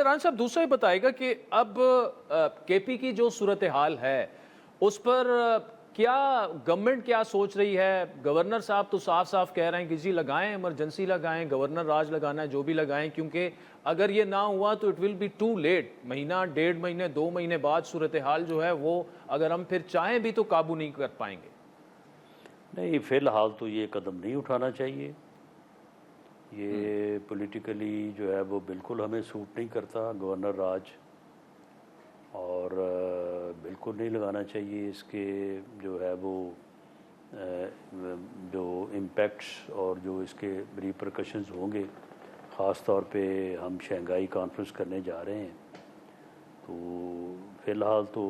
राना साहब दूसरा ही बताएगा कि अब केपी की जो सूरत हाल है उस पर क्या गवर्नमेंट क्या सोच रही है? गवर्नर साहब तो साफ साफ कह रहे हैं कि जी लगाएं, इमरजेंसी लगाएं, गवर्नर राज लगाना है जो भी लगाएं, क्योंकि अगर ये ना हुआ तो it will be too late. महीना, 1.5 महीने, 2 महीने बाद सूरत हाल जो है वो अगर हम फिर चाहें भी तो काबू नहीं कर पाएंगे। नहीं, फ़िलहाल तो ये कदम नहीं उठाना चाहिए। ये पॉलिटिकली जो है वो बिल्कुल हमें सूट नहीं करता गवर्नर राज, और बिल्कुल नहीं लगाना चाहिए। इसके जो है वो जो इम्पैक्ट्स और जो इसके रिपरकशंस होंगे, ख़ास तौर पे हम शंघाई कॉन्फ्रेंस करने जा रहे हैं, तो फ़िलहाल तो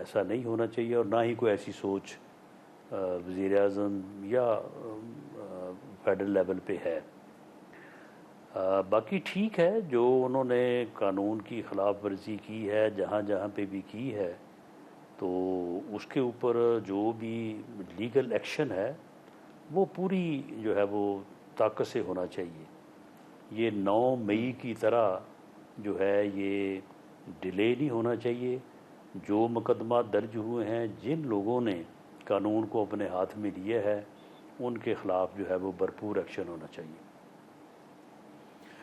ऐसा नहीं होना चाहिए और ना ही कोई ऐसी सोच वज़ीर आज़म या फेडरल लेवल पे है। बाकी ठीक है, जो उन्होंने कानून की ख़िलाफ़ वर्जी की है जहाँ जहाँ पे भी की है, तो उसके ऊपर जो भी लीगल एक्शन है वो पूरी जो है वो ताकत से होना चाहिए। ये 9 मई की तरह जो है ये डिले नहीं होना चाहिए। जो मुकदमा दर्ज हुए हैं, जिन लोगों ने कानून को अपने हाथ में लिया है, उनके ख़िलाफ़ जो है वो भरपूर एक्शन होना चाहिए।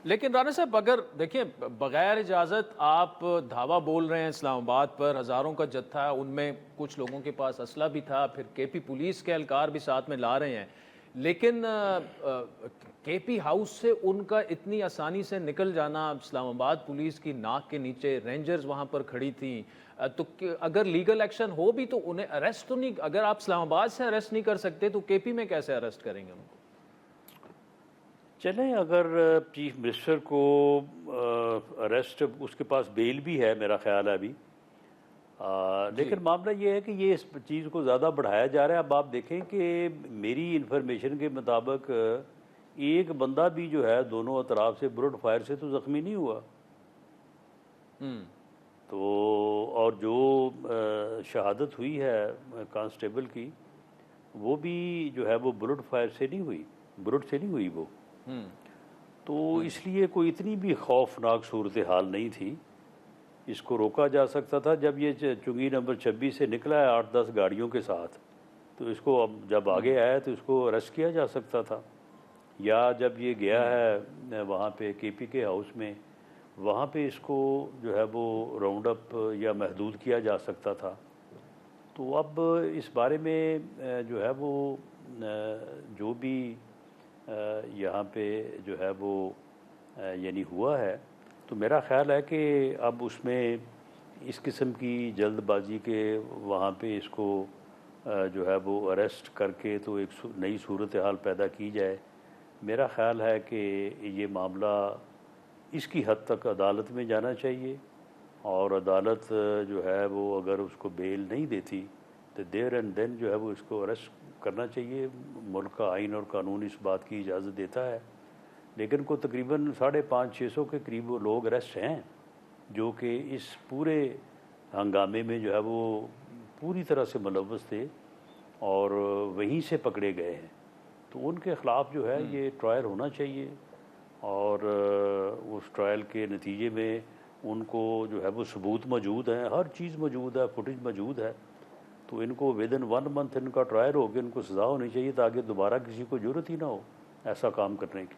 लेकिन राणा साहब अगर देखिए बगैर इजाज़त आप धावा बोल रहे हैं इस्लामाबाद पर, हज़ारों का जत्था है, उनमें कुछ लोगों के पास असला भी था, फिर केपी पुलिस के एहलकार भी साथ में ला रहे हैं, लेकिन केपी हाउस से उनका इतनी आसानी से निकल जाना, इस्लामाबाद पुलिस की नाक के नीचे रेंजर्स वहाँ पर खड़ी थी, तो अगर लीगल एक्शन हो भी तो उन्हें अरेस्ट तो नहीं, अगर आप इस्लामाबाद से अरेस्ट नहीं कर सकते तो केपी में कैसे अरेस्ट करेंगे उनको? चलें, अगर चीफ मिनिस्टर को अरेस्ट, उसके पास बेल भी है मेरा ख्याल है अभी, लेकिन मामला ये है कि ये इस चीज़ को ज़्यादा बढ़ाया जा रहा है। अब आप देखें कि मेरी इन्फॉर्मेशन के मुताबिक एक बंदा भी जो है दोनों अतराफ से बुलेट फायर से तो ज़ख्मी नहीं हुआ। तो और जो शहादत हुई है कांस्टेबल की, वो भी जो है वो बुलेट फायर से नहीं हुई, बुलेट से नहीं हुई वो। तो इसलिए कोई इतनी भी खौफनाक सूरत हाल नहीं थी। इसको रोका जा सकता था। जब ये चुंगी नंबर 26 से निकला है 8-10 गाड़ियों के साथ, तो इसको अब जब आगे आया तो इसको अरेस्ट किया जा सकता था। या जब ये गया है वहाँ पे केपी के हाउस में, वहाँ पे इसको जो है वो राउंड अप या महदूद किया जा सकता था। तो अब इस बारे में जो है वो जो भी यहाँ पे जो है वो यानी हुआ है, तो मेरा ख़्याल है कि अब उसमें इस किस्म की जल्दबाजी के वहाँ पे इसको जो है वो अरेस्ट करके तो एक नई सूरत हाल पैदा की जाए। मेरा ख़्याल है कि ये मामला इसकी हद तक अदालत में जाना चाहिए, और अदालत जो है वो अगर उसको बेल नहीं देती तो देयर एंड देन जो है वो इसको अरेस्ट करना चाहिए। मुल्क का आइन और कानून इस बात की इजाज़त देता है। लेकिन को तकरीबन 550-600 के करीब वो लोग अरेस्ट हैं जो कि इस पूरे हंगामे में जो है वो पूरी तरह से मुलव्वस थे और वहीं से पकड़े गए हैं। तो उनके ख़िलाफ़ जो है ये ट्रायल होना चाहिए, और उस ट्रायल के नतीजे में उनको जो है वो सबूत मौजूद हैं, हर चीज़ मौजूद है, फुटेज मौजूद है। तो इनको विदिन 1 मंथ इनका ट्रायल हो गया, इनको सज़ा होनी चाहिए ताकि दोबारा किसी को ज़रूरत ही ना हो ऐसा काम करने की।